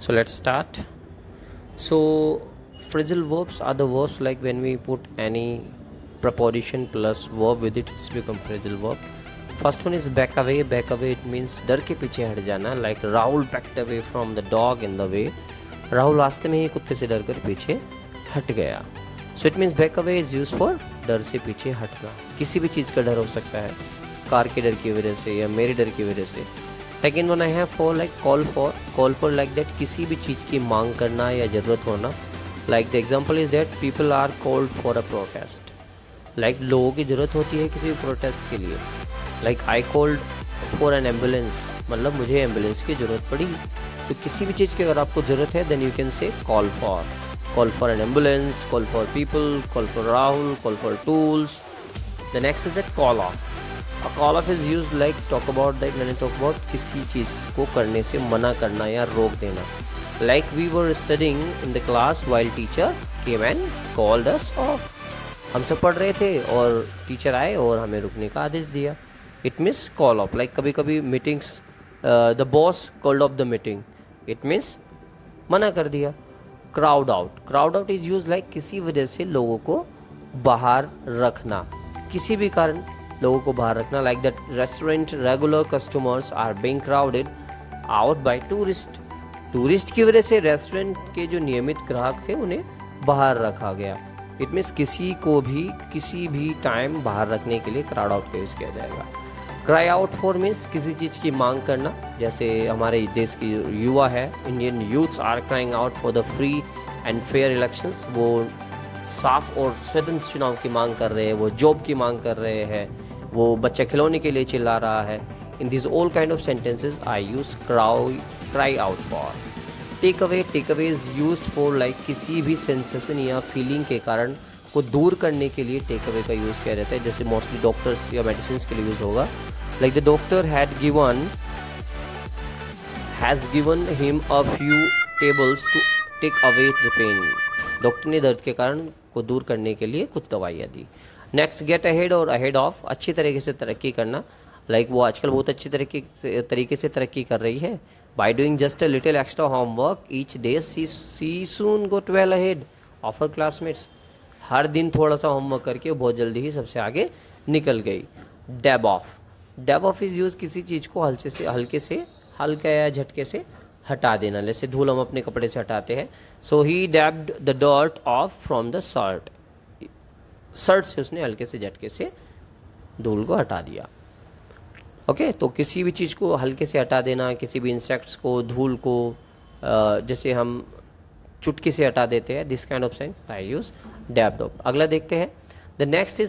So let's start. So phrasal verbs are the verbs like when we put any preposition plus verb with it, it's become phrasal verb. First one is back away. Back away, it means डर के पीछे हट जाना. Like Rahul backed away from the dog in the way. Rahul रास्ते में ही कुत्ते से डर कर पीछे हट गया. So it means back away is used for डर से पीछे हटना. किसी भी चीज़ का डर हो सकता है, कार के डर की वजह से या मेरे डर की वजह से. Second one I have for like call for like that किसी भी चीज़ की मांग करना या ज़रूरत होना. Like the example is that people are called for a protest. Like लोगों की ज़रूरत होती है किसी भी प्रोटेस्ट के लिए. Like I called for an ambulance, मतलब मुझे एम्बुलेंस की ज़रूरत पड़ी. तो किसी भी चीज़ की अगर आपको ज़रूरत है then you can say call for an ambulance, call for people, call for Rahul, call for tools. The next is that call off. A call off is used like talk about that मैंने talk about किसी चीज़ को करने से मना करना या रोक देना. Like we were studying in the class while teacher came and called us off. हम सब पढ़ रहे थे और टीचर आए और हमें रुकने का आदेश दिया. It means call off. Like कभी कभी meetings the boss called off the meeting. It means मना कर दिया. Crowd out. Crowd out is used like किसी वजह से लोगों को बाहर रखना, किसी भी कारण लोगों को बाहर रखना. Like that restaurant regular customers are being crowded out by tourist. Tourist की वजह से रेस्टोरेंट के जो नियमित ग्राहक थे उन्हें बाहर रखा गया. इट मीन्स किसी को भी किसी भी टाइम बाहर रखने के लिए क्राउड आउट का यूज़ किया जाएगा. क्राई आउट फॉर मीन्स किसी चीज़ की मांग करना. जैसे हमारे देश की युवा है, Indian youths are crying out for the free and fair elections. वो साफ और स्वतंत्र चुनाव की मांग कर रहे हैं, वो जॉब की मांग कर रहे हैं, वो बच्चा खिलौने के लिए चिल्ला रहा है. In this all kind of sentences I use cry out for. Take away is used for like किसी भी सेंसेशन या फीलिंग के कारण को दूर करने के लिए टेक अवे का यूज़ किया जाता है. जैसे मोस्टली डॉक्टर्स या मेडिसिन के लिए यूज़ होगा. Like the doctor has given him a few tables to take away the pain. Doctor ने दर्द के कारण को दूर करने के लिए कुछ दवाइयाँ दी. नेक्स्ट गेट अहेड और अहेड ऑफ, अच्छी तरीके से तरक्की करना. लाइक वो आजकल बहुत अच्छी तरीके से तरक्की कर रही है. By doing just a little extra homework each day she soon got well ahead of her classmates. हर दिन थोड़ा सा होमवर्क करके वो बहुत जल्दी ही सबसे आगे निकल गई. डैब ऑफ इज़ यूज किसी चीज़ को हल्का या झटके से हटा देना. जैसे धूल हम अपने कपड़े से हटाते हैं. So he dabbed the dirt off from the shirt से उसने हल्के से झटके से धूल को हटा दिया. ओके तो किसी भी चीज़ को हल्के से हटा देना, किसी भी इंसेक्ट्स को, धूल को जैसे हम चुटकी से हटा देते हैं, this kind of sense I use dabbed off. अगला देखते हैं. The next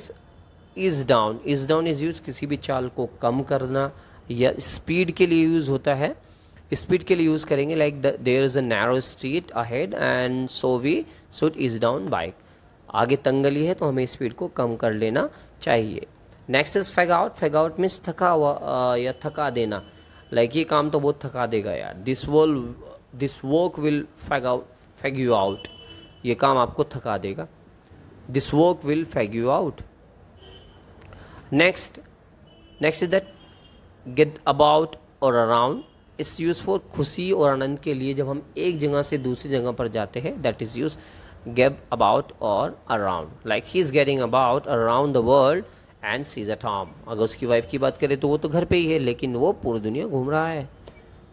is down is use किसी भी चाल को कम करना या स्पीड के लिए यूज होता है. स्पीड के लिए यूज़ करेंगे like there is a narrow street ahead and so we should ease down bike. आगे तंगली है तो हमें स्पीड को कम कर लेना चाहिए. Next is fag out means थका हुआ या थका देना. लाइक ये काम तो बहुत थका देगा यार. This work will fag you out. ये काम आपको थका देगा. This work will fag you out. Next is that get about और अराउंड. इस यूज फॉर खुशी और आनंद के लिए जब हम एक जगह से दूसरी जगह पर जाते हैं, that is use get about और around. Like he is getting about around the world and she is at home. अगर उसकी वाइफ की बात करें तो वो तो घर पे ही है लेकिन वो पूरी दुनिया घूम रहा है.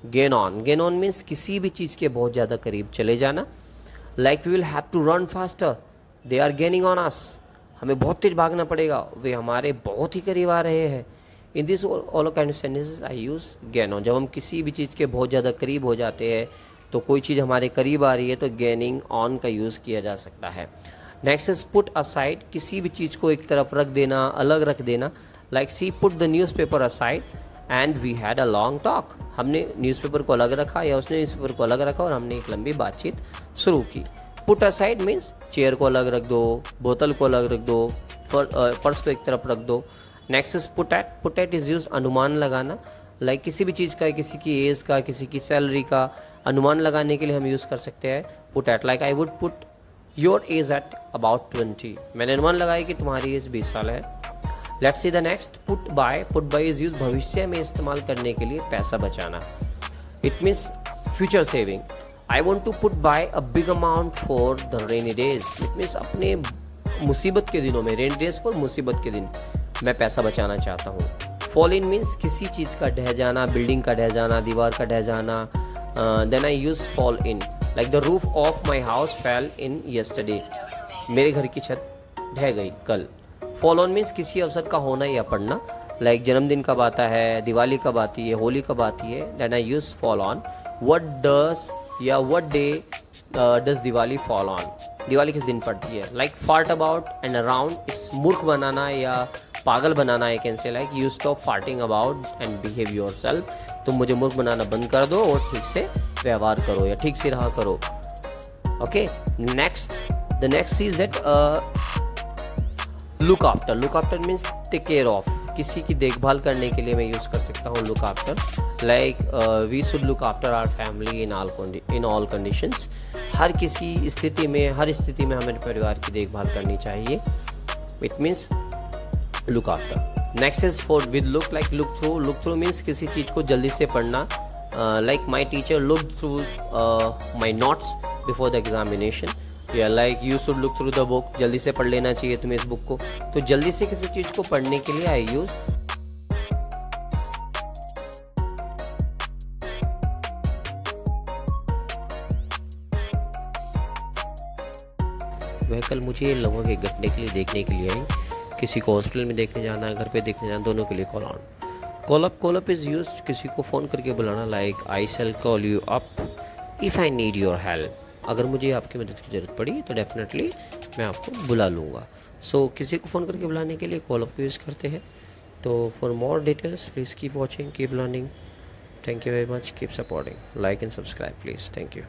गेन ऑन मीन्स किसी भी चीज़ के बहुत ज़्यादा करीब चले जाना. Like we will have to run faster, they are gaining on us. हमें बहुत तेज भागना पड़ेगा, वे हमारे बहुत ही करीब आ रहे हैं. इन this all kind of sentences I use gain on. जब हम किसी भी चीज़ के बहुत ज़्यादा करीब हो जाते हैं तो कोई चीज़ हमारे करीब आ रही है तो गेनिंग ऑन का यूज़ किया जा सकता है. नेक्स्ट इज पुट असाइड, किसी भी चीज़ को एक तरफ रख देना, अलग रख देना. Like she put the newspaper aside and we had a long talk. हमने न्यूज़पेपर को अलग रखा या उसने न्यूज़पेपर को अलग रखा और हमने एक लंबी बातचीत शुरू की. पुट असाइड मीन्स चेयर को अलग रख दो, बोतल को अलग रख दो, पर्स को एक तरफ रख दो. Next is put at is use अनुमान लगाना. लाइक किसी भी चीज़ का, किसी की एज का, किसी की सैलरी का अनुमान लगाने के लिए हम यूज़ कर सकते हैं put at. Like I would put your age at about 20. मैंने अनुमान लगाया कि तुम्हारी एज 20 साल है. Let's see the next. Put by is use भविष्य में इस्तेमाल करने के लिए पैसा बचाना. It means future saving. I want to put by a big amount for the rainy days, it means अपने मुसीबत के दिनों में, रेनी डेज फॉर मुसीबत के दिन मैं पैसा बचाना चाहता हूँ। फॉल इन मीन्स किसी चीज़ का ढह जाना, बिल्डिंग का ढह जाना, दीवार का ढह जाना। Then I use fall in like the roof of my house fell in yesterday, मेरे घर की छत ढह गई कल। फॉल ऑन मीन्स किसी अवसर का होना या पड़ना, लाइक जन्मदिन कब आता है, दिवाली कब आती है, होली कब आती है, then I use fall on. What does या what day does Diwali fall on, Diwali किस दिन पड़ती है। Like fart about and around, it's मूर्ख बनाना या पागल बनाना, I can say like you stop farting about and behave yourself, तुम मुझे मूर्ख बनाना बंद कर दो और ठीक से व्यवहार करो या ठीक से रहा करो। Okay, next, the next is that look after. Look after means take care of, किसी की देखभाल करने के लिए मैं यूज़ कर सकता हूँ look after. Like we should look after our family in all conditions, हर किसी स्थिति में, हर स्थिति में हमें परिवार की देखभाल करनी चाहिए। It means look after. Next is for with look, like look through. Look through means किसी चीज़ को जल्दी से पढ़ना, like my teacher look through my notes before the examination, या like you should look through the book, जल्दी से पढ़ लेना चाहिए तुम्हें इस बुक को। तो जल्दी से किसी चीज़ को पढ़ने के लिए आई यूज वह कल मुझे लगभग 1 घंटे के लिए देखने के लिए आई, किसी को हॉस्पिटल में देखने जाना है, घर पे देखने जाना, दोनों के लिए call on. Call up is use, किसी को फ़ोन करके बुलाना, like I shall call you up if I need your help, अगर मुझे आपकी मदद की ज़रूरत पड़ी तो डेफिनेटली मैं आपको बुला लूँगा। सो किसी को फ़ोन करके बुलाने के लिए कॉल अप को यूज़ करते हैं। तो for more details please keep watching, keep learning, thank you very much, keep supporting, like and subscribe please, thank you.